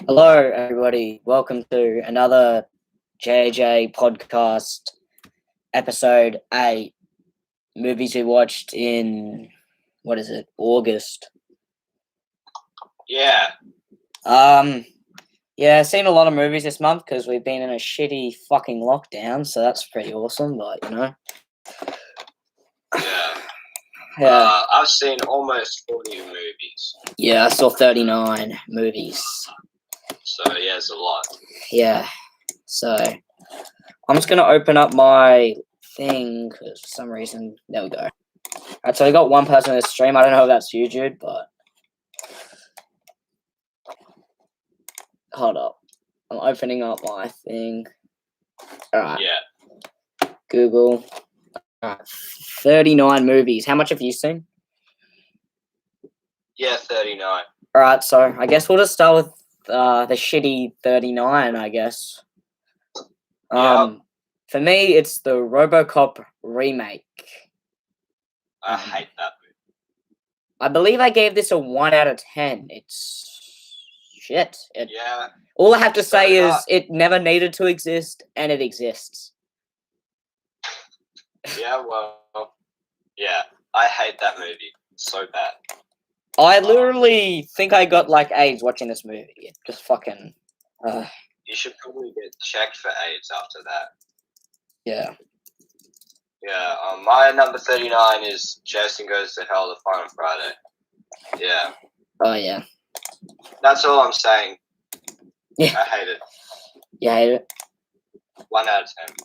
Hello, everybody. Welcome to another J.A.J Podcast, episode 8. Movies we watched in, August. Yeah. Yeah, seen a lot of movies this month because we've been in a shitty fucking lockdown, so that's pretty awesome, but, Yeah. Yeah, I've seen almost 40 movies. yeah, I saw 39 movies. So, yeah, it's a lot. Yeah, so I'm just going to open up my thing because for some reason, there we go. Alright, so we got one person in the stream. I don't know if that's you, Jude, but hold up. I'm opening up my thing. Alright. Yeah. Google. Alright. 39 movies. How much have you seen? Yeah, 39. Alright, so I guess we'll just start with the shitty 39, I guess. For me, it's the Robocop remake. I hate that movie. I believe I gave this a 1 out of 10. It's shit. Yeah. All I have to say is hard. it never needed to exist, and it exists. Yeah, well, yeah. I hate that movie so bad. I literally think I got like AIDS watching this movie. It just fucking. You should probably get checked for AIDS after that. Yeah. Yeah. My number 39 is Jason Goes to Hell the Final Friday. Yeah. Oh yeah. That's all I'm saying. Yeah. I hate it. You hate it? 1 out of 10.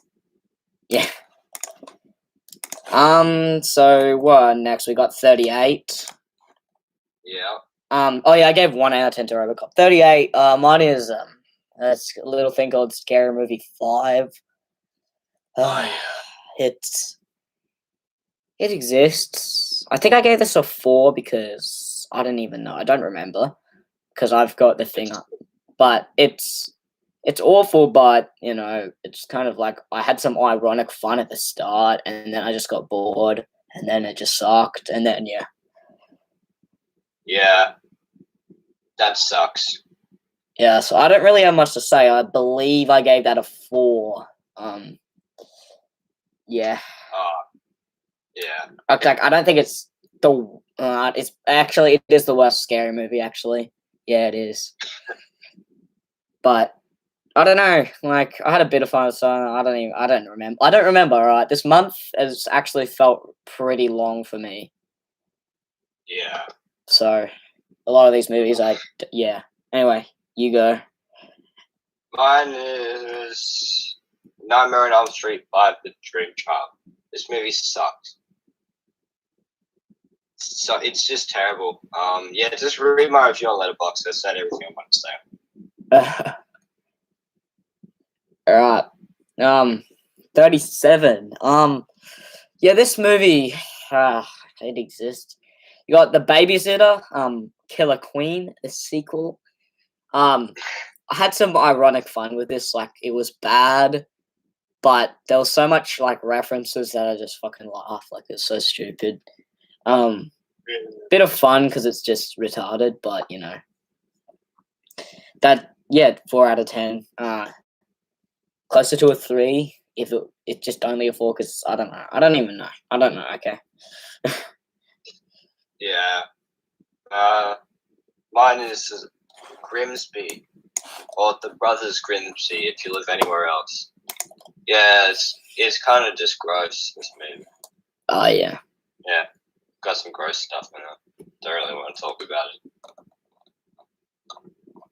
Yeah. So what next? We got 38. Yeah. Oh yeah, I gave 1 out of 10 to Robocop. 38. Mine is a little thing called Scary Movie 5. Oh yeah. It exists. I think I gave this a 4 because I don't even know. I don't remember because I've got the thing up. But it's awful, but it's kind of like I had some ironic fun at the start, and then I just got bored, and then it just sucked, and then yeah. Yeah. That sucks. Yeah, so I don't really have much to say. I believe I gave that a 4. Yeah. Yeah. Okay, I don't think it's the. It is the worst scary movie. Actually, yeah, it is. But I don't know. Like I had a bit of fun, so I don't remember. I don't remember. All right, this month has actually felt pretty long for me. Yeah. So a lot of these movies, yeah. Anyway, you go. Mine is Nightmare on Elm Street 5: The Dream Child. This movie sucks. So it's just terrible. Yeah, just read my review on Letterboxd. I said everything I want to say. All right. 37. Yeah, this movie, it exists. You got The Babysitter, Killer Queen, the sequel. I had some ironic fun with this. Like, it was bad, but there was so much like references that I just fucking laughed. Like, it's so stupid. Bit of fun because it's just retarded, but that 4 out of 10. Closer to a 3 if it's just only a 4 because I don't know. I don't even know. I don't know. Okay. Yeah. Mine is Grimsby, or The Brothers Grimsby if you live anywhere else. Yeah, it's kind of just gross, this movie. Oh, yeah. Yeah, got some gross stuff in it. Don't really want to talk about it.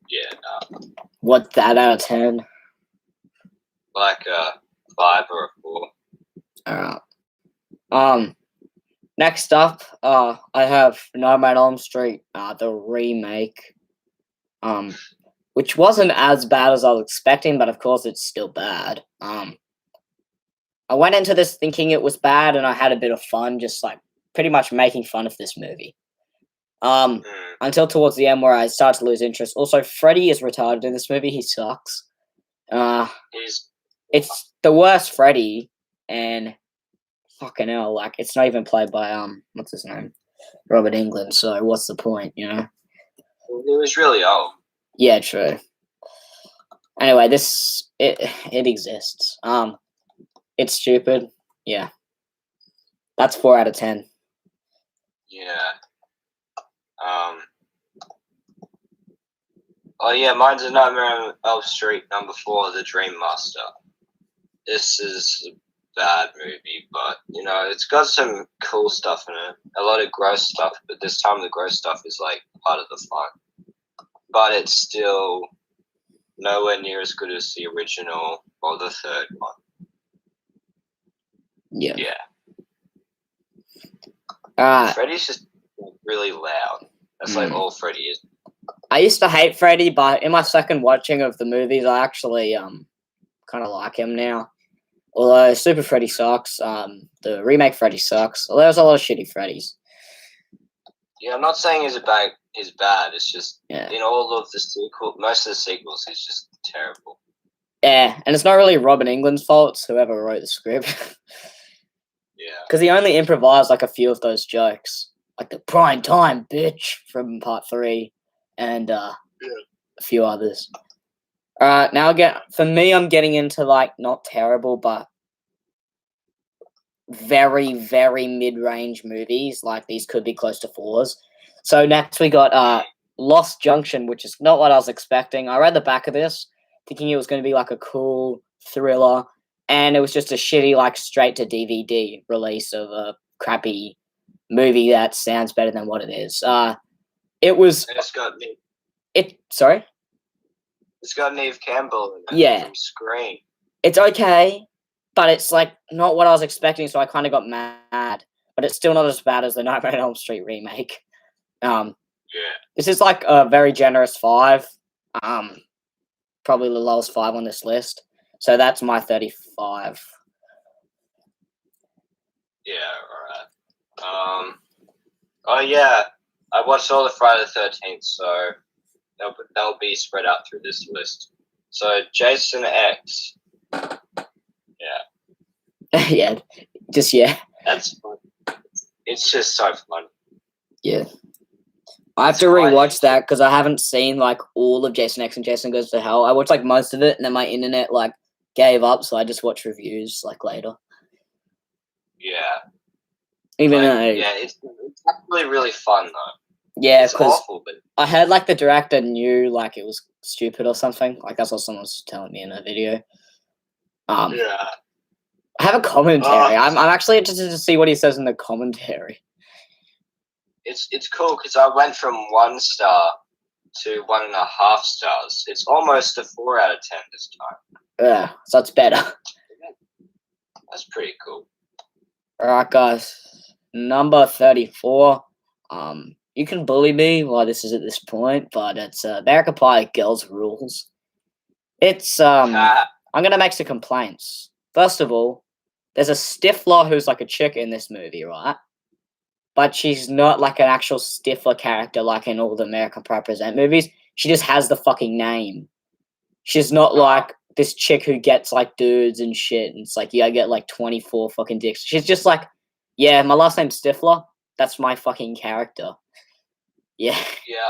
Yeah, nah. What's that out of 10? Like a 5 or a 4. Alright. Next up, I have Nightmare on Elm Street, the remake. Which wasn't as bad as I was expecting, but of course it's still bad. I went into this thinking it was bad, and I had a bit of fun, just like pretty much making fun of this movie. Until towards the end where I started to lose interest. Also, Freddy is retarded in this movie. He sucks. It's the worst Freddy, and fucking hell, like it's not even played by what's his name, Robert Englund. So what's the point, He was really old. Yeah, true. Anyway, it exists. It's stupid. Yeah. That's 4 out of 10. Yeah. Oh yeah, mine's a Nightmare on Elm Street #4, The Dream Master. This is a bad movie, but it's got some cool stuff in it. A lot of gross stuff, but this time the gross stuff is like part of the fun. But it's still nowhere near as good as the original or the third one. Yeah. Freddy's just really loud. That's like all Freddy is. I used to hate Freddy, but in my second watching of the movies, I actually kind of like him now. Although Super Freddy sucks, the remake Freddy sucks. Although there's a lot of shitty Freddys. Yeah, I'm not saying he's bad. It's just Yeah. in all of the most of the sequels, he's just terrible. Yeah, and it's not really Robin England's fault. It's whoever wrote the script. Yeah. Because he only improvised like a few of those jokes, like the prime time bitch from part 3, and a few others. Now for me, I'm getting into like not terrible, but very, very mid-range movies. Like these could be close to 4s. So next we got Lost Junction, which is not what I was expecting. I read the back of this, thinking it was going to be like a cool thriller, and it was just a shitty like straight to DVD release of a crappy movie that sounds better than what it is. It was. Sorry. It's got Neve Campbell in it. Yeah. From Scream. It's okay, but it's like not what I was expecting, so I kind of got mad. But it's still not as bad as the Nightmare on Elm Street remake. Yeah. This is like a very generous 5. Probably the lowest 5 on this list. So that's my 35. Yeah, alright. Oh yeah, I watched all the Friday the 13th, so they'll be spread out through this list. So Jason X. Yeah. Yeah. That's fun. It's just so fun. Yeah. I have to rewatch that because I haven't seen like all of Jason X and Jason Goes to Hell. I watched like most of it, and then my internet like gave up, so I just watch reviews like later. Yeah. Even though it's actually really fun though. Yeah, it's awful, but I heard like the director knew like it was stupid or something. Like that's what someone was telling me in a video. Yeah. I have a commentary. I'm actually interested to see what he says in the commentary. It's cool because I went from 1 star to 1.5 stars. It's almost a 4 out of 10 this time. Yeah, so that's better. That's pretty cool. Alright, guys. Number 34. You can bully me while this is at this point, but it's American Pie Girls Rules. It's I'm gonna make some complaints. First of all, there's a Stifler who's like a chick in this movie, right? But she's not like an actual Stifler character like in all the American Pie Present movies. She just has the fucking name. She's not like this chick who gets like dudes and shit. And it's like, yeah, I get like 24 fucking dicks. She's just like, yeah, my last name's Stifler. That's my fucking character. Yeah. Yeah,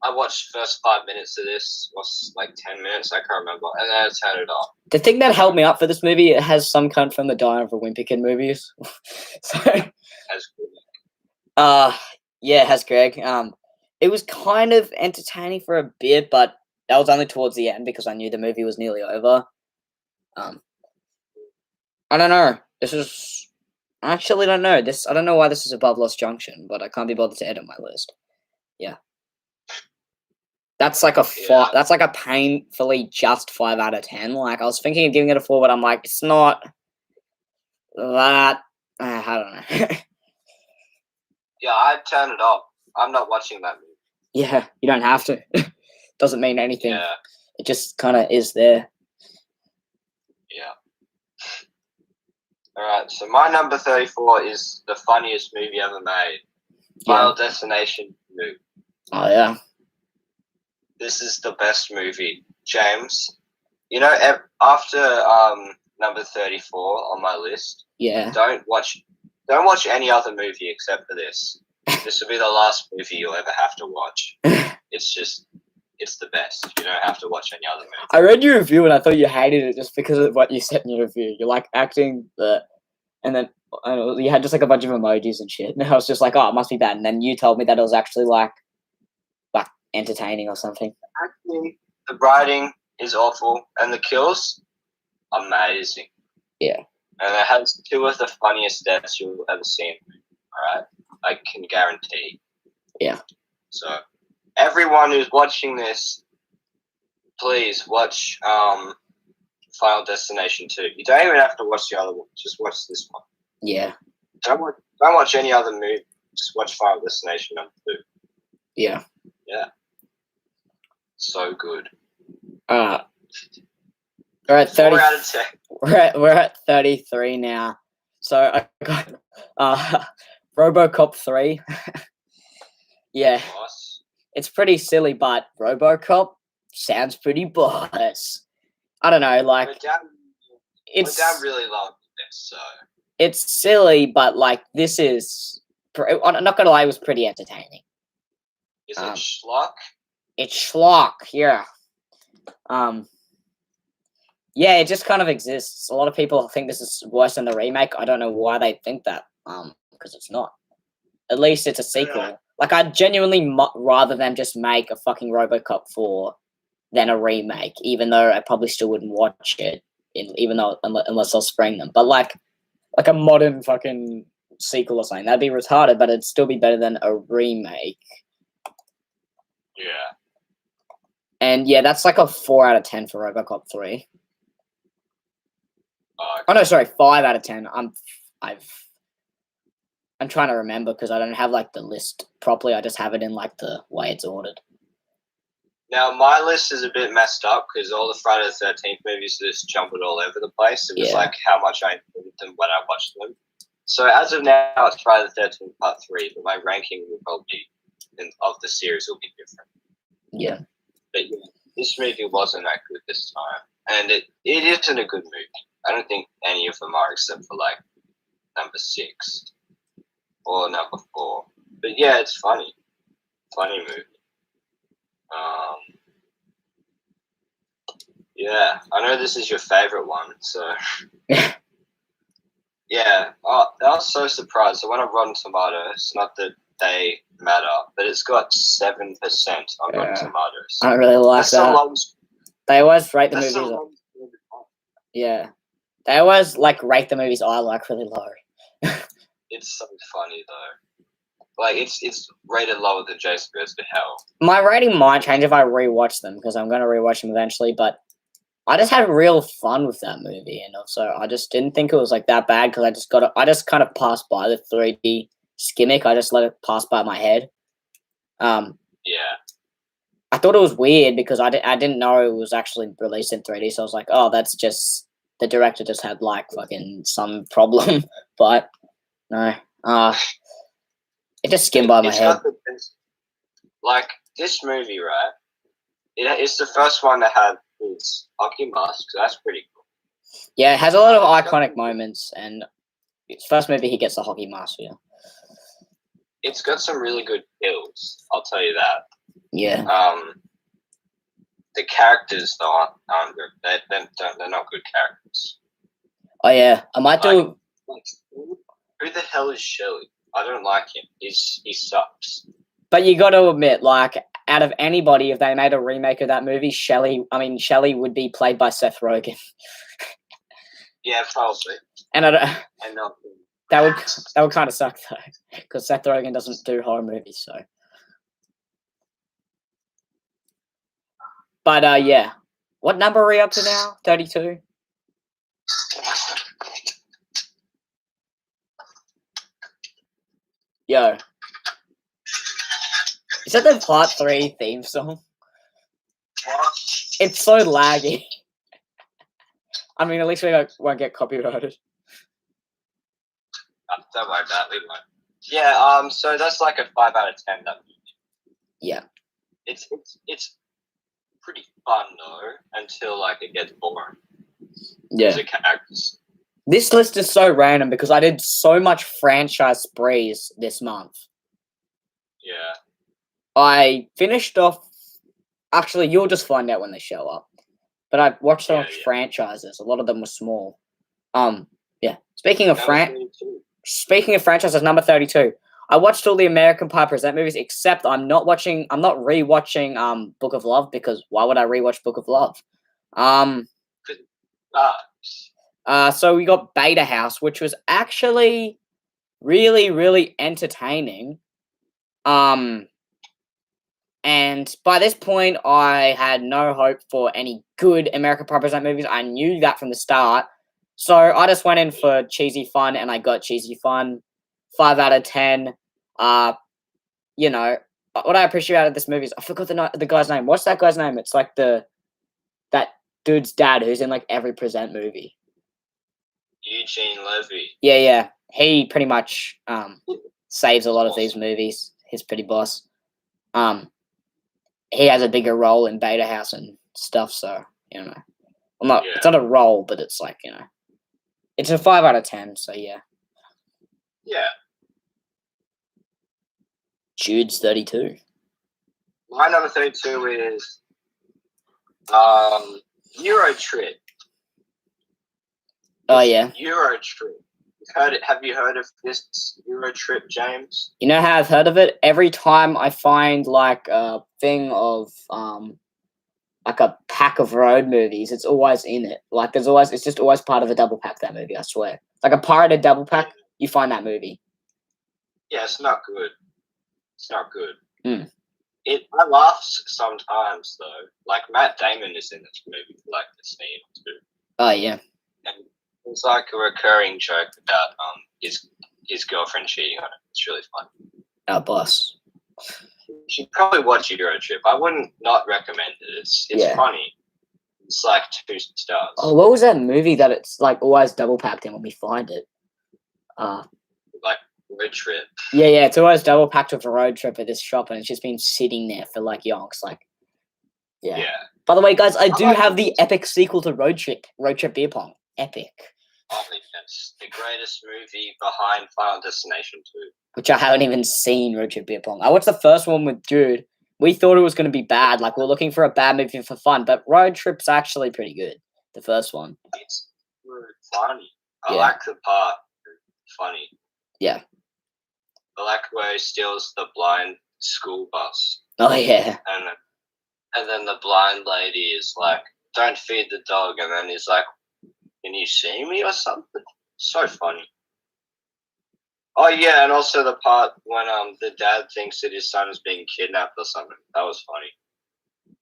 I watched the first 5 minutes of this. Was like 10 minutes, I can't remember. And then I turned it off. The thing that held me up for this movie, it has some cunt from the Diary of a Wimpy Kid movies. So yeah, it has Greg. It was kind of entertaining for a bit, but that was only towards the end because I knew the movie was nearly over. I don't know. I actually don't know. I don't know why this is above Lost Junction, but I can't be bothered to edit my list. Yeah. That's like that's like a painfully just 5 out of 10. Like I was thinking of giving it a 4, but I'm like, it's not that. I don't know. Yeah, I'd turn it off. I'm not watching that movie. Yeah, you don't have to. Doesn't mean anything. Yeah. It just kind of is there. Yeah. Alright, so my number 34 is the funniest movie ever made. Final Destination 2. Oh, yeah. This is the best movie. James, after number 34 on my list, don't watch any other movie except for this. This will be the last movie you'll ever have to watch. It's just it's the best. You don't have to watch any other movie. I read your review and I thought you hated it just because of what you said in your review. You like acting, and then you had just like a bunch of emojis and shit. And I was just like, oh, it must be bad. And then you told me that it was actually like entertaining or something. Actually, the writing is awful, and the kills, amazing. Yeah. And it has two of the funniest deaths you'll ever see. Alright? I can guarantee. Yeah. So, everyone who's watching this, please watch Final Destination 2. You don't even have to watch the other one. Just watch this one. Yeah. Don't watch any other movie. Just watch Final Destination number 2. Yeah. Yeah. So good. We're at 30. 4 out of 10. We're at 33 now. So I got Robocop 3. Yeah. Nice. It's pretty silly, but Robocop sounds pretty boss. I don't know, like My dad really loved this, so it's silly, but like this is I'm not gonna lie, it was pretty entertaining. Is it schlock? It's schlock, yeah. Yeah, it just kind of exists. A lot of people think this is worse than the remake. I don't know why they think that, because it's not. At least it's a sequel. Yeah. Like, I'd genuinely rather them just make a fucking Robocop 4 than a remake, even though I probably still wouldn't watch it, unless they'll spring them. But like a modern fucking sequel or something, that'd be retarded, but it'd still be better than a remake. Yeah. And yeah, that's like a 4 out of 10 for Robocop 3. Oh no, sorry, 5 out of 10. I'm trying to remember because I don't have like the list properly. I just have it in like the way it's ordered. Now my list is a bit messed up because all the Friday the 13th movies just jumbled all over the place. It was like how much I enjoyed them when I watched them. So as of now, it's Friday the 13th Part 3, but my ranking will probably of the series will be different. Yeah. But yeah, this movie wasn't that good this time, and it isn't a good movie. I don't think any of them are, except for like number 6 or number 4. But yeah, it's funny movie. Yeah, I know this is your favorite one, so yeah. I was so surprised. I went on Rotten Tomatoes. Not that they matter, but it's got 7% on Rotten Tomatoes. I don't really like that. They always rate the movies. Yeah, they always like rate the movies I like really low. It's so funny though. Like it's rated lower than Jason Goes to Hell. My rating might change if I rewatch them because I'm going to rewatch them eventually. But I just had real fun with that movie, and also I just didn't think it was like that bad because I just kind of passed by the 3D gimmick. I just let it pass by my head. Yeah. I thought it was weird because I didn't know it was actually released in 3D, so I was like, oh, that's just the director just had like fucking some problem, but no, it just skimmed by my head. Like this movie, right? It's the first one to have his hockey mask, so that's pretty cool. Yeah, it has a lot of iconic moments, and it's the first movie he gets the hockey mask. Yeah, it's got some really good kills. I'll tell you that. Yeah. The characters though aren't good. They're not good characters. Oh yeah, I might do. Like, who the hell is Shelley? I don't like him. He sucks. But you got to admit, like, out of anybody, if they made a remake of that movie, Shelley would be played by Seth Rogen. Yeah, probably. And that would kind of suck though, because Seth Rogen doesn't do horror movies, so. But yeah, what number are we up to now? 32. Yo. Is that the Part 3 theme song? It's so laggy. I mean, at least we won't get copyrighted. Don't worry about it, we won't. Yeah, so that's like a 5 out of 10. That movie. Yeah. It's pretty fun though, until like it gets boring. Yeah. The characters. This list is so random because I did so much franchise sprees this month. Yeah. I finished off Actually, you'll just find out when they show up. But I've watched so Yeah, much yeah. franchises. A lot of them were small. Yeah. Speaking of Number 32. franchises, number 32. I watched all the American Pie Present movies, except I'm not rewatching Book of Love, because why would I rewatch Book of Love? So we got Beta House, which was actually really, really entertaining. And by this point, I had no hope for any good American Pie Present movies. I knew that from the start. So I just went in for cheesy fun, and I got cheesy fun. 5 out of 10. You know, what I appreciate out of this movie is, I forgot the guy's name. What's that guy's name? It's like that dude's dad who's in like every Present movie. Eugene Levy. Yeah. He pretty much saves a lot of these movies. He's pretty boss. He has a bigger role in Beta House and stuff, so it's not a role, but it's like, it's a 5 out of 10, so yeah. Yeah. Jude's 32. My number 32 is Euro Trip. Oh yeah. Euro Trip. Have you heard of this Euro Trip, James? You know how I've heard of it? Every time I find like a thing of like a pack of road movies, it's always in it. Like it's just always part of a double pack, that movie, I swear. Like a pirated double pack, you find that movie. Yeah, it's not good. It's not good. Mm. I laugh sometimes though. Like Matt Damon is in this movie, like the scene too. Oh yeah. And it's like a recurring joke about his girlfriend cheating on him. It's really fun. Oh, boss. You should probably watch Euro Trip. I wouldn't not recommend it. It's funny. It's like 2 stars. Oh, what was that movie that it's like always double packed in when we find it? Like Road Trip. Yeah, it's always double packed with a Road Trip at this shop, and it's just been sitting there for like yonks. Like, yeah. By the way, guys, I do have the epic sequel to Road Trip Beer Pong. Epic. It's the greatest movie behind Final Destination 2. Which I haven't even seen, Road Trip Beer Pong. I watched the first one with Jude. We thought it was going to be bad. Like, we were looking for a bad movie for fun, but Road Trip's actually pretty good. The first one. It's funny. I like the part. Funny. Yeah. I like where he steals the blind school bus. Oh, yeah. And then the blind lady is like, don't feed the dog. And then he's like, can you see me or something? So funny. Oh, yeah, and also the part when the dad thinks that his son is being kidnapped or something. That was funny.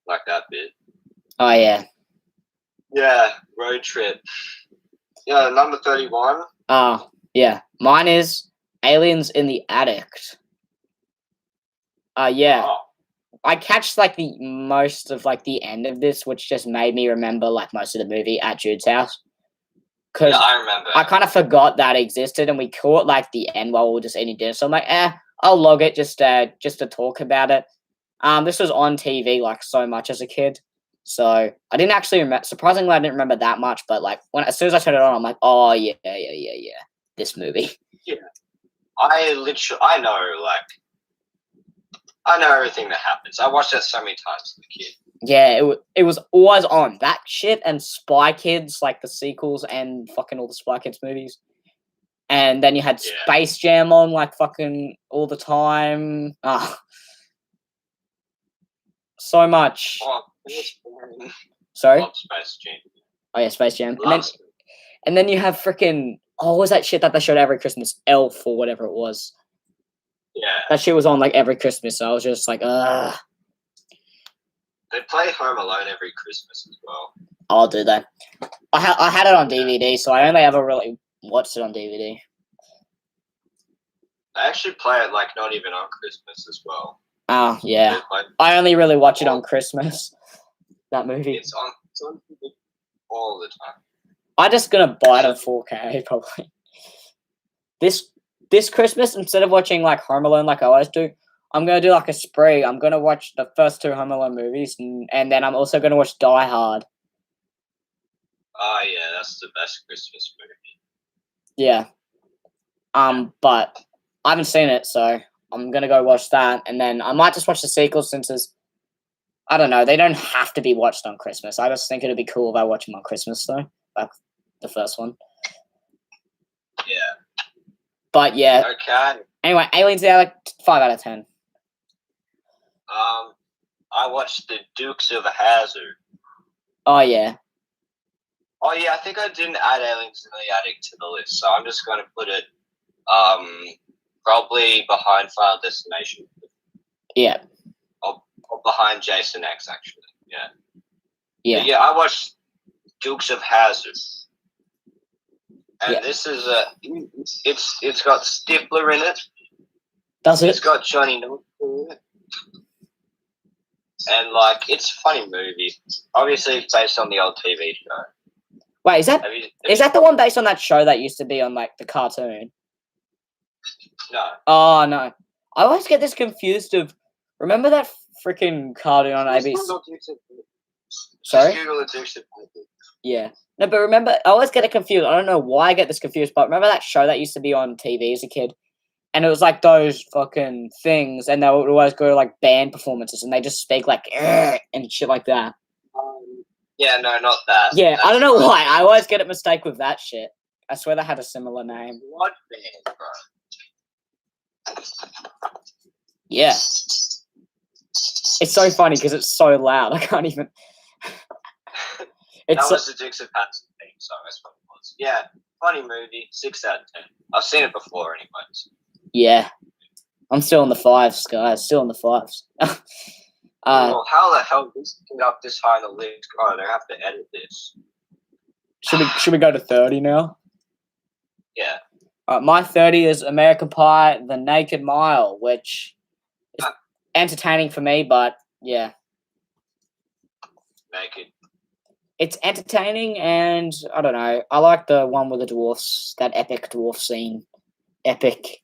Like that bit. Oh, yeah. Yeah, Road Trip. Yeah, number 31. Yeah. Mine is Aliens in the Attic. Yeah. Oh. I catch like the most of like the end of this, which just made me remember like most of the movie at Jude's house. Yeah, I remember. I kind of forgot that existed, and we caught like the end while we were just eating dinner. So I'm like, I'll log it just to talk about it. This was on TV like so much as a kid, so I didn't actually remember. Surprisingly, I didn't remember that much. But like as soon as I turned it on, I'm like, oh yeah, this movie. Yeah, I know everything that happens. I watched that so many times as a kid. Yeah, it was always on. That shit and Spy Kids, like the sequels and fucking all the Spy Kids movies. And then you had Space Jam on like fucking all the time. So much. Sorry? Love Space Jam. Oh yeah, Space Jam. And then you have freaking, what was that shit that they showed every Christmas? Elf or whatever it was. Yeah. That shit was on like every Christmas, so I was just like, They play Home Alone every Christmas as well. I'll do that. I had it on DVD, so I only ever really watched it on DVD. I actually play it like not even on Christmas as well. Oh, yeah. I only really watch it on Christmas. That movie. It's on all the time. I'm just gonna buy it in 4K probably. This Christmas, instead of watching like Home Alone like I always do, I'm gonna do like a spree. I'm gonna watch the first 2 Home Alone movies, and then I'm also gonna watch Die Hard. Oh yeah, that's the best Christmas movie. Yeah. But I haven't seen it, so I'm gonna go watch that, and then I might just watch the sequel since I don't know. They don't have to be watched on Christmas. I just think it'd be cool if I watch them on Christmas, though. Like the first one. Yeah. But yeah. Okay. Anyway, Aliens, yeah, like 5 out of 10. I watched the Dukes of Hazzard. Oh yeah. Oh yeah, I think I didn't add Aliens in the Attic to the list, so I'm just going to put it probably behind Final Destination. Yeah. Or behind Jason X, actually. Yeah. Yeah. But yeah, I watched Dukes of Hazzard. And this is it's got Stifler in it. Does it? It's got Johnny Knoxville in it. And like, it's a funny movie. Obviously, it's based on the old TV show. Wait, is that the one based on that show that used to be on like the cartoon? No. Oh no, I always get this confused. Remember that freaking cartoon on ABC? Sorry. Yeah. No, but remember, I always get it confused. I don't know why I get this confused, but remember that show that used to be on TV as a kid? And it was like those fucking things, and they would always go to like band performances, and they just speak like and shit like that. Yeah, no, not that. Yeah, That's I don't know why. I always get it mistake with that shit. I swear they had a similar name. What band, bro? Yeah. It's so funny because it's so loud. I can't even. That was the Dukes of Hazzard theme song. That's what it was. Yeah, funny movie. 6 out of 10. I've seen it before, anyways. Yeah, I'm still in the 5s, guys. Still in the 5s. Well, how the hell did this get up this high on the list? God, I have to edit this. Should we go to 30 now? Yeah. My 30 is American Pie: The Naked Mile, which is entertaining for me, but yeah. Naked. It's entertaining, and I don't know. I like the one with the dwarfs, that epic dwarf scene. Epic.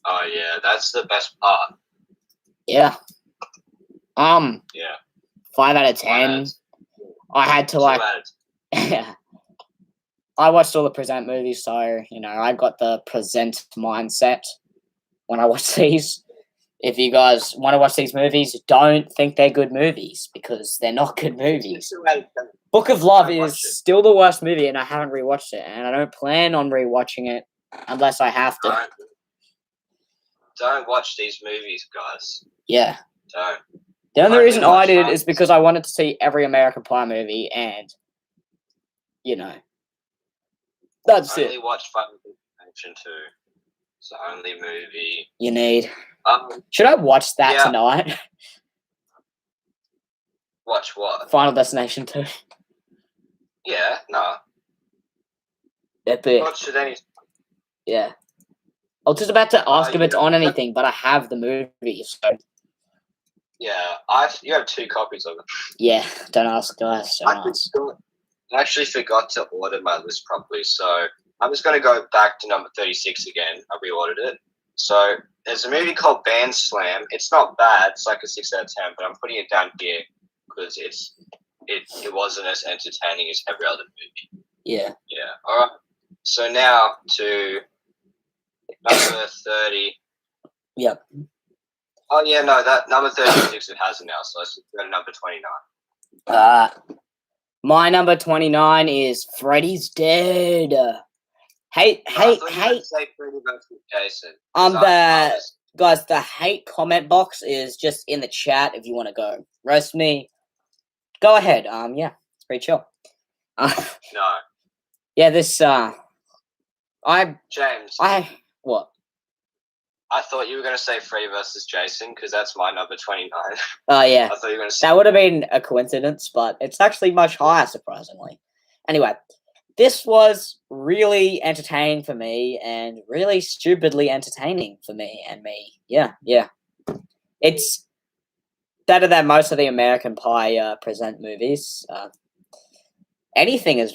Oh yeah, that's the best part. Yeah. Yeah. 5 out of 10. I had to like. Yeah. I watched all the Present movies, so I got the Present mindset when I watch these. If you guys want to watch these movies, don't think they're good movies because they're not good movies. Book of Love is still the worst movie, and I haven't rewatched it, and I don't plan on rewatching it unless I have to. Don't watch these movies, guys. Yeah. Don't. The only reason I did is because I wanted to see every American Pie movie, and that's it. Only watch Final Destination 2. It's the only movie you need. Should I watch that tonight? Watch what? Final Destination 2. Yeah, no. Epic. Watch it any. Yeah. I was just about to ask if it's on anything, but I have the movie, so. Yeah, you have 2 copies of it. Yeah, don't ask, guys. Don't ask. I actually forgot to order my list properly, so I'm just going to go back to number 36 again. I reordered it. So there's a movie called Band Slam. It's not bad. It's like a 6 out of 10, but I'm putting it down here because it wasn't as entertaining as every other movie. Yeah. Yeah. All right. So now to number 30. Yep. Oh yeah, no, that number 36 it has it now. So let's go to number 29. My number 29 is Freddy's Dead. Hey. Say Freddy versus Jason. Guys, the hate comment box is just in the chat if you want to go roast me. Go ahead. Yeah, it's pretty chill. No. Yeah, this James. What? I thought you were going to say Freddy versus Jason because that's my number 29. Oh, yeah. I thought you were going to say that would have been a coincidence, but it's actually much higher, surprisingly. Anyway, this was really entertaining for me and really stupidly entertaining for me and me. Yeah. It's better than most of the American Pie Present movies. Anything's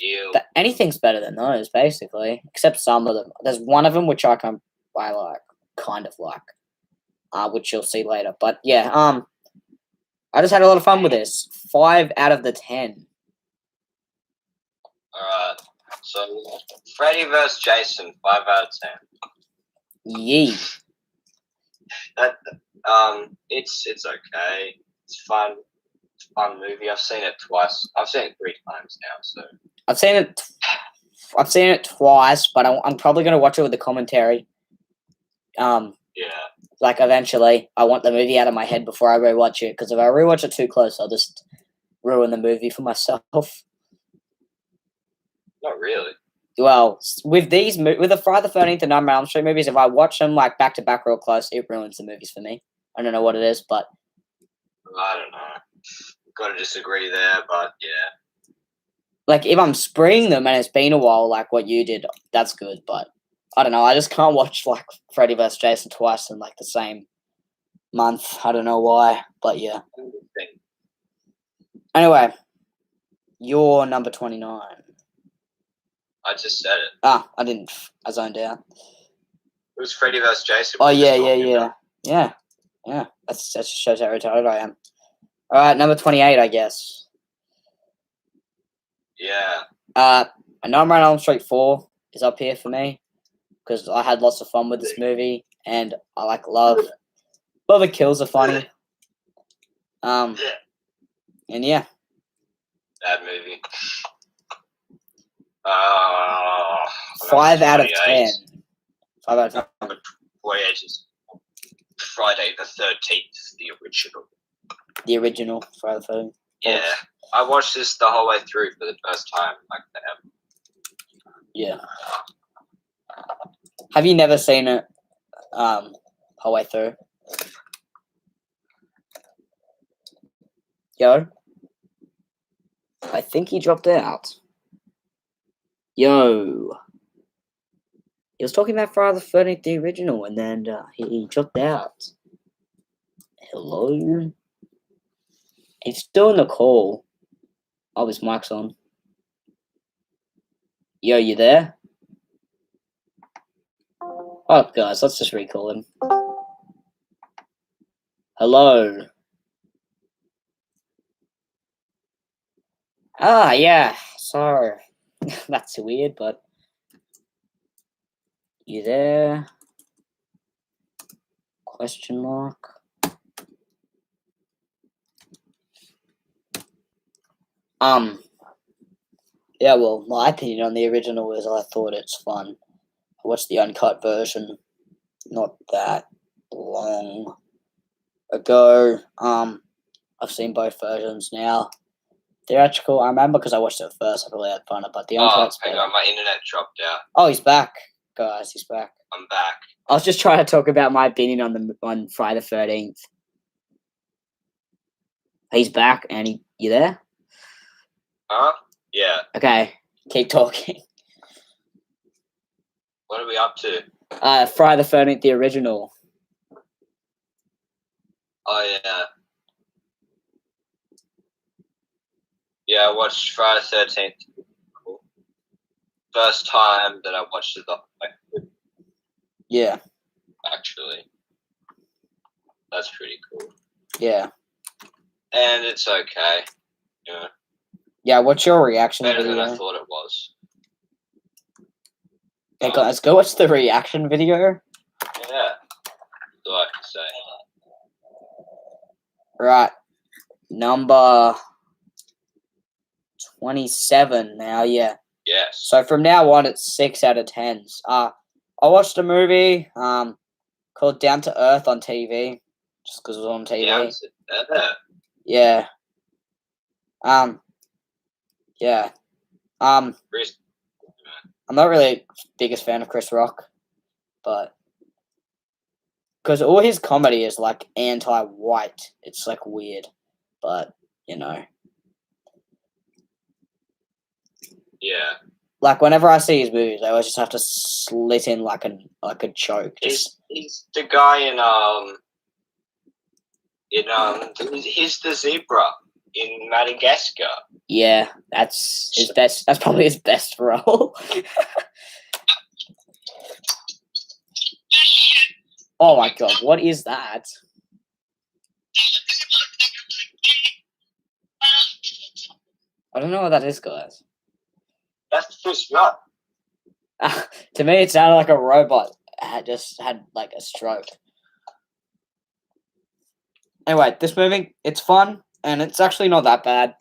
better than those, basically, except some of them. There's one of them which I kind of like, which you'll see later. But yeah, I just had a lot of fun with this. 5 out of the 10. Alright, so Freddy vs. Jason, 5 out of 10. Yee. That it's okay. It's fun. Fun movie. I've seen it twice. I've seen it 3 times now. So I've seen it twice, but I'm probably gonna watch it with the commentary. yeah, Like eventually, I want the movie out of my head before I rewatch it. Because if I rewatch it too close, I'll just ruin the movie for myself. not really. Well, with the Friday the 13th and Nightmare on Elm Street movies, if I watch them like back to back real close, it ruins the movies for me. I don't know what it is, but I don't know. Got to disagree there, but yeah. like if I'm spreeing them and it's been a while, like what you did, that's good. But I don't know. I just can't watch like Freddy vs. Jason twice in like the same month. I don't know why, but yeah. Anyway, you're number 29. I just said it. Ah, I didn't. I zoned out. It was Freddy vs. Jason. Oh yeah. That just shows how retarded I am. All right, number 28, I guess. Yeah. A Nightmare on Elm Street 4 is up here for me because I had lots of fun with this movie and I love the kills are funny. And yeah. Bad movie. 5 out of 10. 5 out of 10. 28 is Friday the 13th, the original. The original Friday the 13th. Yeah. I watched this the whole way through for the first time, like ever. Yeah. Have you never seen it whole way through? Yo? I think he dropped out. Yo. He was talking about Friday the 13th, the original, and then he dropped out. Hello? He's still in the call. Oh, his mic's on. Yo, you there? Oh, guys, let's just recall him. Hello? Ah, yeah. Sorry. That's weird, but... You there? Question mark. Yeah, well, my opinion on the original is I thought it's fun. I watched the uncut version not that long ago. I've seen both versions now. Theatrical, I remember because I watched it first. I probably had fun, but the uncut's hang on, my internet dropped out. Oh, he's back, guys. He's back. I'm back. I was just trying to talk about my opinion on Friday the 13th. He's back, and you there? Huh? Yeah. Okay, keep talking. What are we up to? Friday the 13th, the original. Oh, yeah. Yeah, I watched Friday the 13th. Cool. First time that I watched it, Yeah. actually. That's pretty cool. Yeah. And it's okay. Yeah. Yeah, what's your reaction Better video? than I thought it was. Hey guys, go watch the reaction video. Yeah. That's all I can say. Right. Number 27 now, yeah. Yes. So from now on, it's 6 out of 10s. I watched a movie called Down to Earth on TV, just because it was on TV. Yeah. Yeah. I'm not really the biggest fan of Chris Rock, but because all his comedy is like anti-white, it's like weird, but you know. Yeah. Like whenever I see his movies, I always just have to slit in like a joke. He's the guy he's the zebra in Madagascar. Yeah, that's his best. That's probably his best role. Oh my god, what is that? I don't know what that is, guys. That's Chris Rock. To me, it sounded like a robot just had like a stroke. Anyway, this movie, it's fun, and it's actually not that bad.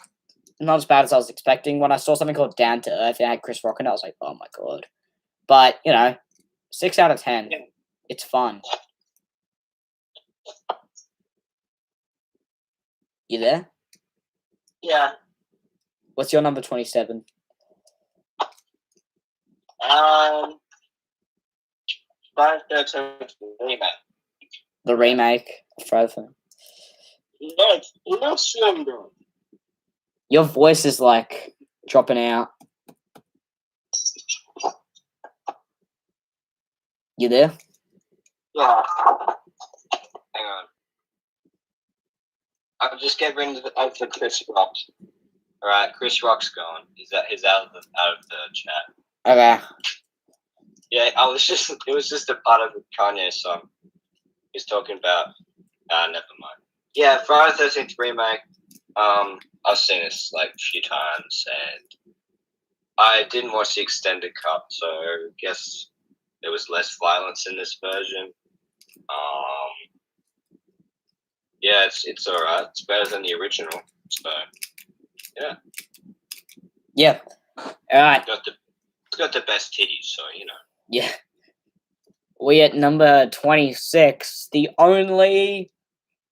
Not as bad as I was expecting. When I saw something called Down to Earth, it had Chris Rock in it, I was like, oh my god. But, 6 out of 10. Yeah. It's fun. You there? Yeah. What's your number 27? Friday the 13th remake. The remake of Freddy. No Slumber. Your voice is like dropping out. You there? Yeah. Hang on. I'll just get rid of the Chris Rock. Alright, Chris Rock's gone. He's out of the chat. Okay. Yeah, it was just a part of the Kanye song. He's talking about never mind. Yeah, Friday the 13th remake. I've seen this like a few times and I didn't watch the extended cut, so I guess there was less violence in this version. Yeah, it's alright. It's better than the original. So yeah. Yeah. Alright. It's got the best titties, so Yeah. We at number 26. The only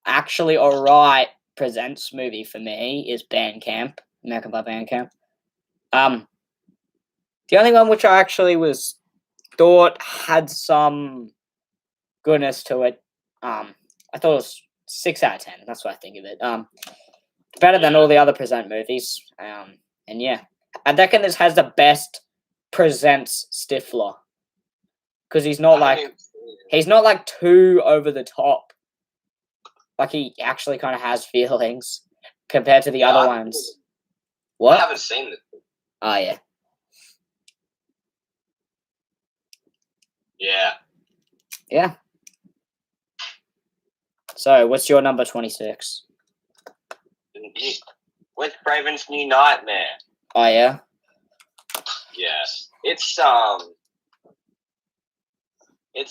actually alright presents movie for me is Bandcamp. American Pie Bandcamp. The only one which I actually thought had some goodness to it. I thought it was 6 out of 10. That's what I think of it. Better than all the other present movies. And yeah, I reckon this has the best presents Stifler because he's not like too over the top. Like he actually kind of has feelings compared to the other ones. What? I haven't seen it. Oh yeah. Yeah. Yeah. So, what's your number 26? With Craven's New Nightmare. Oh yeah. Yes, it's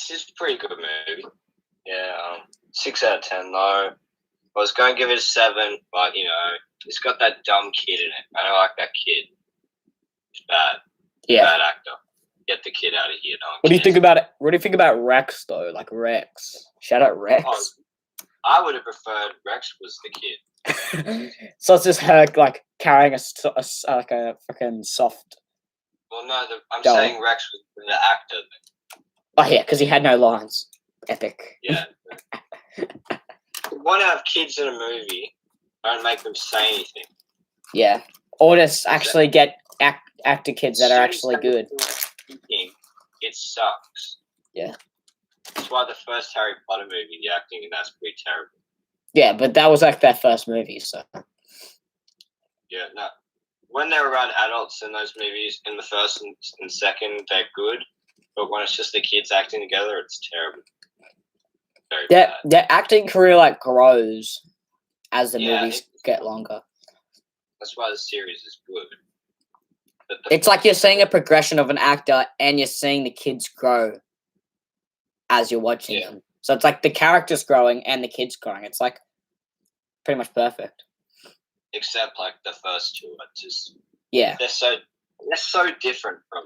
just a pretty good movie. Yeah, 6 out of 10 though. I was going to give it a 7, but it's got that dumb kid in it. I don't like that kid. It's bad. Yeah. Bad actor. Get the kid out of here. No one What do you cares. think about it? What do you think about Rex though? Like Rex. Shout out Rex. Oh, I would have preferred Rex was the kid. So it's just her like carrying a fucking soft. Well, no, I'm doll. saying Rex was the actor. Oh yeah, because he had no lines. Epic. Yeah. You want to have kids in a movie, don't make them say anything. Yeah. Or just actually get actor kids that are actually good. It sucks. Yeah. That's why the first Harry Potter movie, the acting in that's pretty terrible. Yeah, but that was like their first movie, so. Yeah, no. When they're around adults in those movies, in the first and second, they're good. But when it's just the kids acting together, it's terrible. Very bad. Their acting career like grows as the Yeah, movies get longer. That's why the series is good. It's like you're seeing a progression of an actor and you're seeing the kids grow as you're watching them. So it's like the characters growing and the kids growing. It's like pretty much perfect. Except like the first two are just they're so different from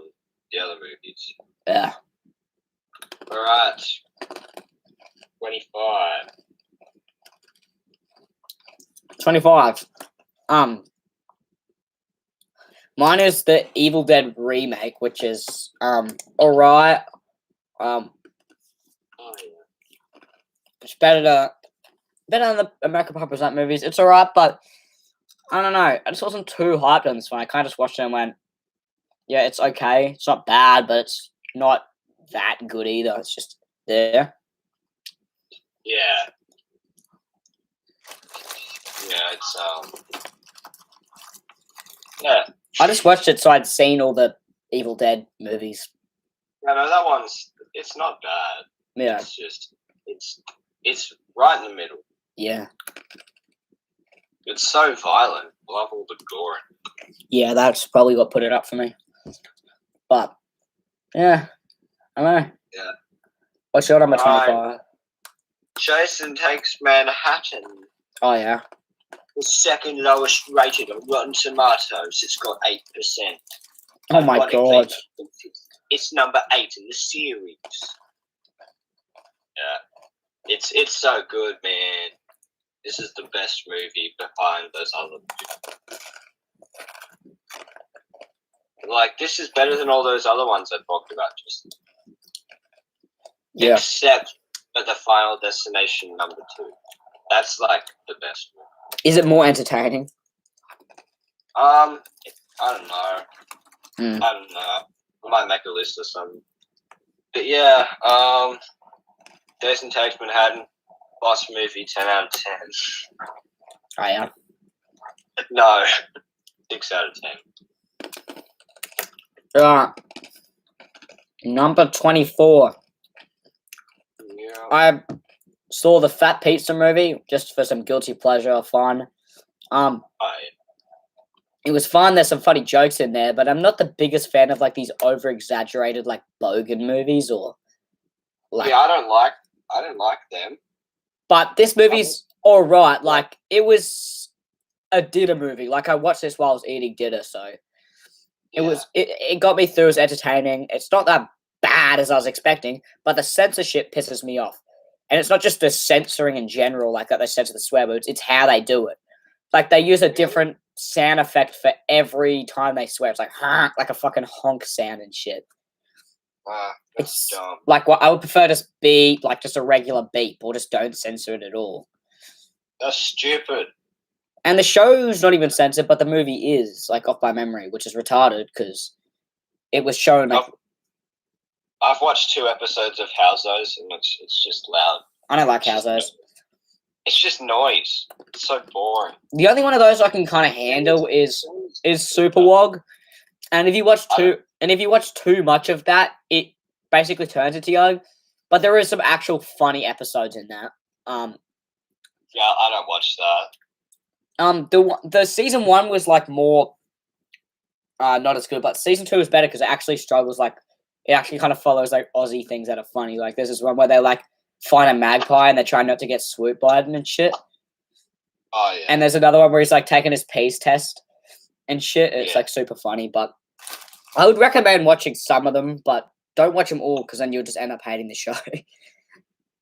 the other movies. Yeah. Alright. 25. 25. Mine is the Evil Dead remake, which is alright. It's better than the American Pie Present movies. It's alright, but I don't know. I just wasn't too hyped on this one. I kind of just watched it and went, yeah, it's okay. It's not bad, but it's not that good either. It's just there. Yeah. Yeah, it's yeah. I just watched it so I'd seen all the Evil Dead movies. No, that it's not bad. Yeah. It's just it's right in the middle. Yeah. It's so violent. Love all the gore. Yeah, that's probably what put it up for me. But yeah, I don't know. Yeah. What's your number 25? Jason Takes Manhattan. Oh yeah. The second lowest rated on Rotten Tomatoes. It's got 8%. Oh my god. It's number 8 in the series. Yeah. It's so good, man. This is the best movie behind those other movies. Like, this is better than all those other ones I talked about just. Yeah. Except for the Final Destination number 2. That's like the best one. Is it more entertaining? I don't know. Mm. I don't know. I might make a list or something. But yeah, Jason Takes Manhattan, boss movie, 10 out of 10. Oh yeah. No, 6 out of 10. Number 24. Yeah. I saw the Fat Pizza movie just for some guilty pleasure fun. It was fun. There's some funny jokes in there, but I'm not the biggest fan of like these over exaggerated like Bogan movies or like. Yeah, I don't like them. But this movie's all right. Like it was a dinner movie. Like I watched this while I was eating dinner, so it got me through. It was entertaining. It's not that bad as I was expecting, but the censorship pisses me off. And it's not just the censoring in general, like that they censor the swear words. It's how they do it. Like they use a different sound effect for every time they swear. It's like like a fucking honk sound and shit. It's dumb. Like what I would prefer to be like just a regular beep or just don't censor it at all. That's stupid. And the show's not even censored, but the movie is like off by memory, which is retarded because it was shown like. I've watched 2 episodes of Houseos and it's just loud. I don't like Houseos. It's just noise. It's so boring. The only one of those I can kind of handle is Super Wog, and if you watch too much of that, it basically turns into Yog. But there is some actual funny episodes in that. Yeah, I don't watch that. The season 1 was like more not as good, but season 2 is better because it actually struggles like it actually kind of follows like Aussie things that are funny. Like there's this one where they like find a magpie and they try not to get swooped by it and shit. Oh yeah. And there's another one where he's like taking his peace test and shit. It's like super funny, but I would recommend watching some of them, but don't watch them all because then you'll just end up hating the show.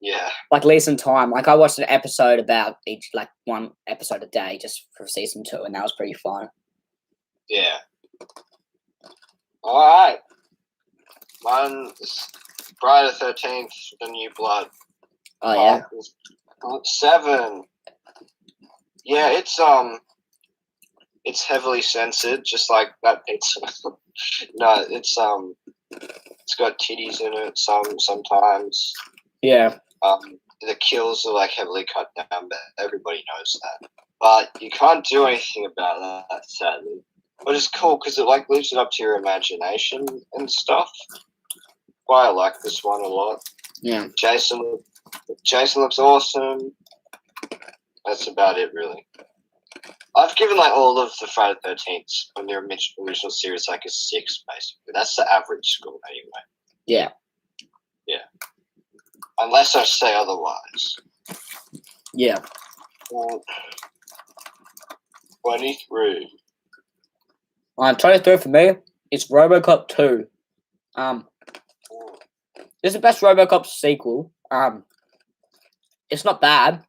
Yeah. Like leave some time. Like I watched an episode about each, like 1 episode a day just for season 2, and that was pretty fun. Yeah. All right. Mine is Friday the 13th, The New Blood. Oh yeah. Part 7. Yeah, it's heavily censored, just like that pizza. No, it's got titties in it sometimes. Yeah. The kills are like heavily cut down, but everybody knows that. But you can't do anything about that, sadly. But it's cool because it like leaves it up to your imagination and stuff. Why I like this one a lot. Yeah. Jason looks awesome. That's about it, really. I've given like all of the Friday the 13th from the original series like a 6, basically. That's the average score, anyway. Yeah. Yeah. Unless I say otherwise. Yeah. 23. 23 for me, it's Robocop 2. This is the best Robocop sequel. It's not bad,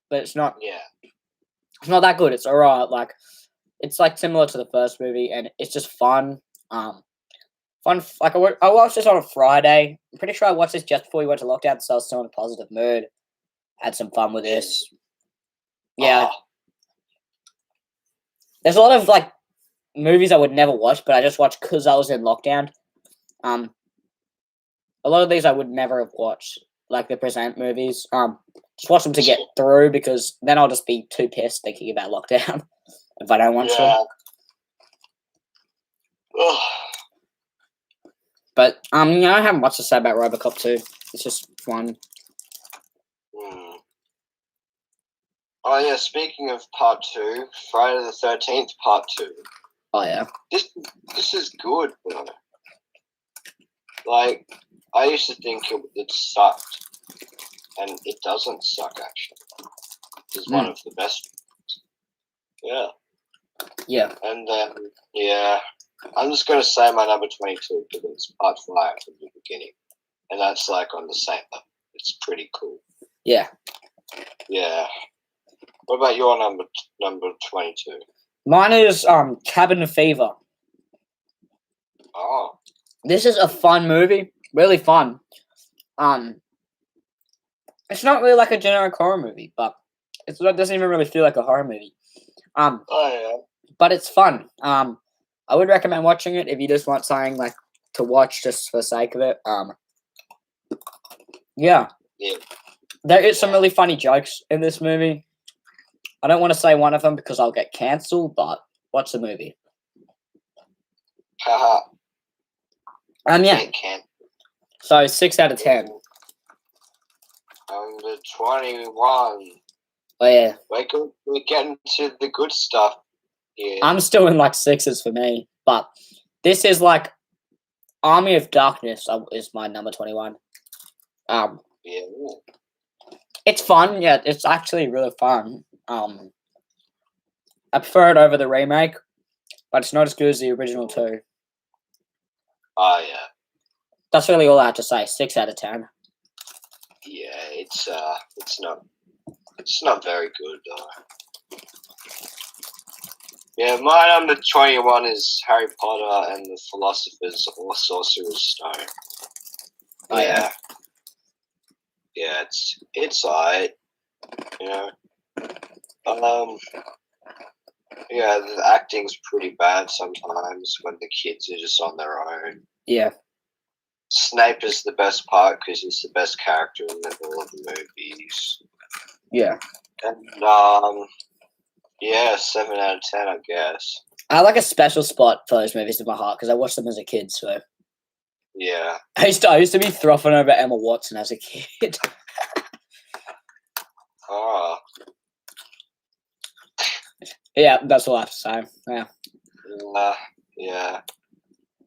but it's not. Yeah. It's not that good. It's alright. Like, it's like similar to the first movie, and it's just fun. Fun. Like I watched this on a Friday. I'm pretty sure I watched this just before we went to lockdown, so I was still in a positive mood. Had some fun with this. Yeah. There's a lot of like movies I would never watch, but I just watched because I was in lockdown. A lot of these I would never have watched, like the present movies. Just watch them to get through because then I'll just be too pissed thinking about lockdown if I don't watch them. But I haven't much to say about Robocop 2. It's just fun. Oh yeah, speaking of part 2, Friday the 13th part 2. Oh yeah. This is good, bro. Like, I used to think it sucked. and it doesn't suck, actually. It's one of the best. Yeah. Yeah. And then, I'm just going to say my number 22 because it's part 5 from the beginning. And that's like on the same level. It's pretty cool. Yeah. Yeah. What about your number 22? Mine is Cabin Fever. Oh. This is a fun movie. Really fun. It's not really like a generic horror movie, but it doesn't even really feel like a horror movie. Oh, yeah. But it's fun. I would recommend watching it if you just want something like to watch just for the sake of it. Yeah. There is some really funny jokes in this movie. I don't want to say one of them because I'll get cancelled, but watch the movie. Haha. Yeah. So 6 out of 10. Number 21. Oh yeah. We're getting to the good stuff here. I'm still in like 6s for me, but this is like Army of Darkness is my number 21. Yeah. It's fun. Yeah, it's actually really fun. I prefer it over the remake, but it's not as good as the original too. Oh yeah. That's really all I have to say. 6 out of 10. Yeah, it's not very good though. Yeah, my number 21 is Harry Potter and the Philosopher's or Sorcerer's Stone. Oh, yeah. Yeah, it's alright. You know. Yeah, the acting's pretty bad sometimes when the kids are just on their own. Yeah. Snape is the best part because he's the best character in all of the movies. Yeah. And 7 out of 10, I guess. I like a special spot for those movies in my heart because I watched them as a kid. So yeah, I used to be throffing over Emma Watson as a kid. Oh, Yeah, that's all I have to say. Yeah. Yeah.